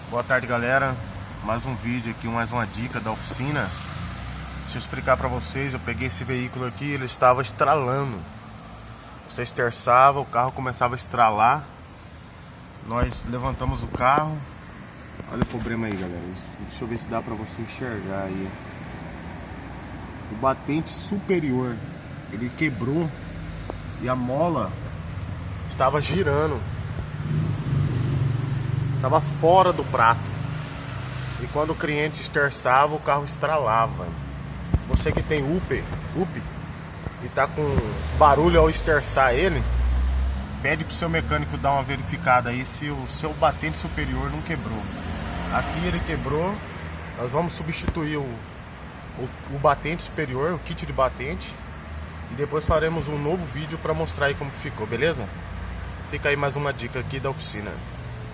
Boa tarde, galera. Mais um vídeo aqui, mais uma dica da oficina. Deixa eu explicar pra vocês. Eu peguei esse veículo aqui, ele estava estralando. Você esterçava, o carro começava a estralar. Nós levantamos o carro. Olha o problema aí, galera. Deixa eu ver se dá pra você enxergar aí. O batente superior, ele quebrou e a mola estava girando. Estava fora do prato. E quando o cliente esterçava, o carro estralava. Você que tem UP e tá com barulho ao esterçar ele, pede pro seu mecânico dar uma verificada aí se o seu batente superior não quebrou. Aqui ele quebrou. Nós vamos substituir o batente superior, o kit de batente, e depois faremos um novo vídeo para mostrar aí como que ficou, beleza? Fica aí mais uma dica aqui da oficina.